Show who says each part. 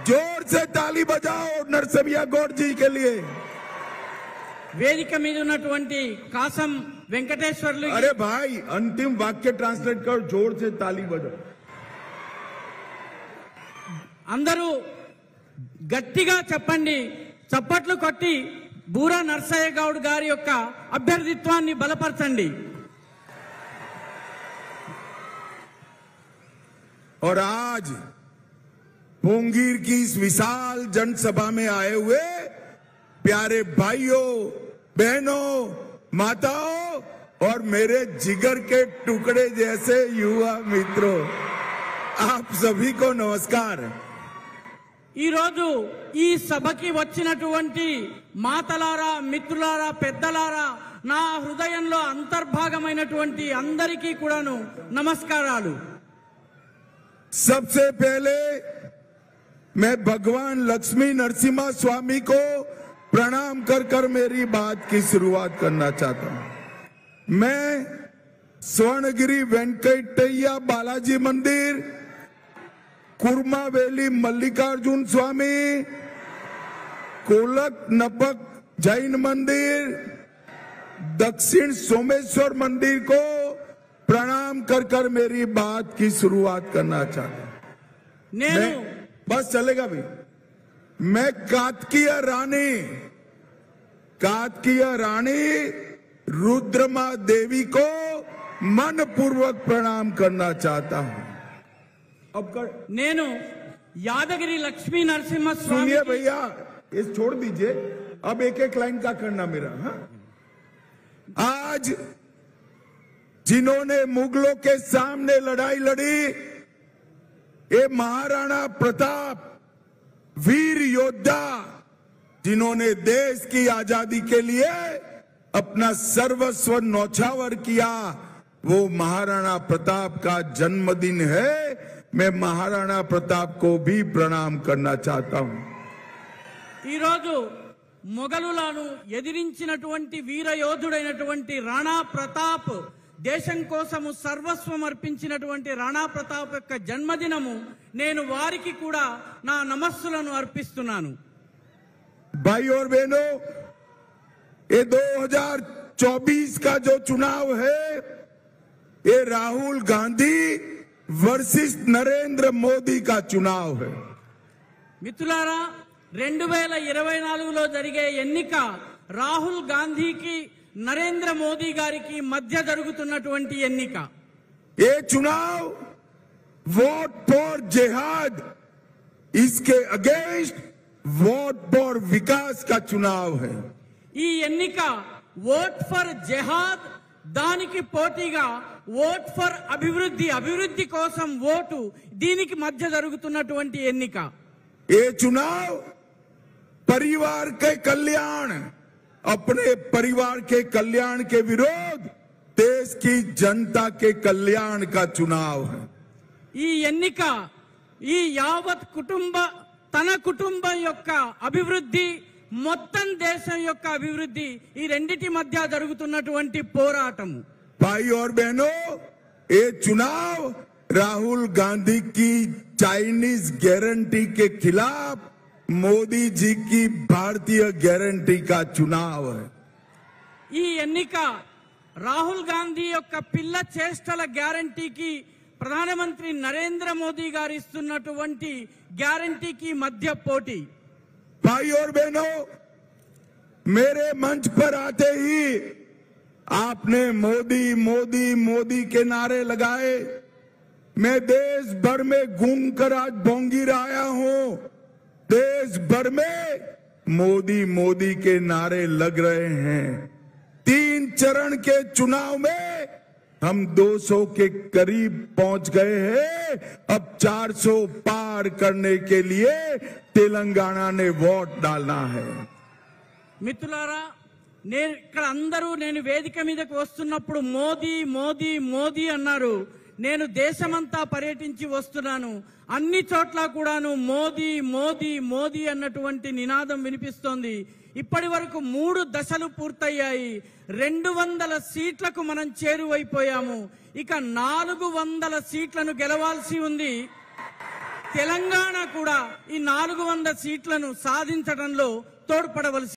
Speaker 1: जोर से ताली बजाओ नरसिम्हा गौड़ जी के लिए।
Speaker 2: వేదిక మీద ఉన్నటువంటి కాసం వెంకటేశ్వర్లు
Speaker 1: अरे भाई अंतिम वाक्य ट्रांसलेट कर, जोर से ताली बजाओ।
Speaker 2: అందరూ గట్టిగా చెప్పండి, చప్పట్లు కొట్టి బూరా నర్సయ్య గౌడ్ గారి యొక్క అభ్యర్థిత్వాన్ని బలపరచండి।
Speaker 1: और आज पोंगीर की इस विशाल जनसभा में आए हुए प्यारे भाइयों, बहनों, माताओं और मेरे जिगर के टुकड़े जैसे युवा मित्रों, आप सभी को नमस्कार।
Speaker 2: ఈ రోజు ఈ సభకి వచ్చినటువంటి మాతలారా, మిత్రులారా, పెద్దలారా, నా హృదయంలో అంతర్భాగమైనటువంటి అందరికీ కూడాను నమస్కారాలు।
Speaker 1: सबसे पहले मैं भगवान लक्ष्मी नरसिम्हा स्वामी को प्रणाम कर कर मेरी बात की शुरुआत करना चाहता हूं। मैं स्वर्णगिरी वेंकटैया बालाजी मंदिर, कुर्मावेली मल्लिकार्जुन स्वामी, कोलक नपक जैन मंदिर, दक्षिण सोमेश्वर मंदिर को प्रणाम कर कर मेरी बात की शुरुआत करना चाहता हूं। मैं बस चलेगा भी। मैं कातकीय रानी रुद्रमा देवी को मन पूर्वक प्रणाम करना चाहता हूं। अब
Speaker 2: నేను యాదగిరి లక్ష్మీ నరసింహ స్వామి।
Speaker 1: सुनिए भैया, इस छोड़ दीजिए, अब एक एक लाइन का करना मेरा। हाँ? आज जिन्होंने मुगलों के सामने लड़ाई लड़ी, ये महाराणा प्रताप वीर योद्धा, जिन्होंने देश की आजादी के लिए अपना सर्वस्व न्यौछावर किया, वो महाराणा प्रताप का जन्मदिन है। मैं महाराणा प्रताप को भी प्रणाम करना चाहता हूं।
Speaker 2: ఈ రోజు మొఘలులను ఎదిరించినటువంటి వీర యోధుడైనటువంటి రాణా ప్రతాప్, దేశం కోసము సర్వస్వం అర్పించినటువంటి రాణా ప్రతాప్ యొక్క జన్మదినము, నేను వారికి కూడా నా నమస్సులను అర్పిస్తున్నాను।
Speaker 1: भाई और बहनों, ये 2024 का जो चुनाव है, ये राहुल गांधी वर्सेस नरेंद्र मोदी का चुनाव है।
Speaker 2: మిత్రులారా, 2024లో జరిగే ఎన్నిక రాహుల్ గాంధీకి, నరేంద్ర మోదీ గారికి మధ్య జరుగుతున్నటువంటి ఎన్నిక।
Speaker 1: ये चुनाव वोट फॉर जिहाद, इसके अगेंस्ट वोट फॉर विकास का चुनाव है।
Speaker 2: ఈ ఎన్నిక ఓట్ ఫర్ జెహాద్, దానికి పోటీగా ఓట్ ఫర్ అభివృద్ధి, అభివృద్ధి కోసం ఓటు, దీనికి మధ్య జరుగుతున్నటువంటి ఎన్నిక।
Speaker 1: ये चुनाव परिवार के कल्याण, अपने परिवार के कल्याण के विरोध देश की जनता के कल्याण का चुनाव है।
Speaker 2: ఈ ఎన్నిక ఈ యావత్ తన కుటుంబం యొక్క అభివృద్ధి, మొత్తం దేశం యొక్క అభివృద్ధి, ఈ రెండిటి మధ్య జరుగుతున్నటువంటి పోరాటము।
Speaker 1: भाई और बहनों, ये चुनाव राहुल गांधी की चाइनीज गारंटी के खिलाफ मोदी जी की भारतीय गारंटी का चुनाव है।
Speaker 2: ఈ ఎన్నిక రాహుల్ గాంధీ యొక్క పిల్ల చేష్టల గ్యారంటీకి, ప్రధానమంత్రి నరేంద్ర మోదీ గారు ఇస్తున్నటువంటి గ్యారంటీకి మధ్య పోటీ।
Speaker 1: भाई और बहनों, मेरे मंच पर आते ही आपने मोदी मोदी मोदी के नारे लगाए। मैं देश भर में घूमकर आज बोंगीर आया हूं। देश भर में मोदी मोदी के नारे लग रहे हैं। 3 चरण के चुनाव में हम 200 के करीब पहुंच गए हैं। अब 400 पार करने के लिए तेलंगाना ने वोट डालना है।
Speaker 2: మిత్రులారా, ఇక్కడ అందరూ నేను వేదిక మీదకి వస్తున్నప్పుడు మోదీ మోదీ మోదీ అన్నారు। నేను దేశమంతా పర్యటించి వస్తున్నాను, అన్ని చోట్ల కూడాను మోదీ మోదీ మోదీ అన్నటువంటి నినాదం వినిపిస్తోంది। ఇప్పటి వరకు 3 దశలు పూర్తయ్యాయి। 200 సీట్లకు మనం చేరువైపోయాము। ఇక 400 సీట్లను గెలవాల్సి ఉంది। తెలంగాణ కూడా ఈ 400 సీట్లను సాధించడంలో తోడ్పడవలసి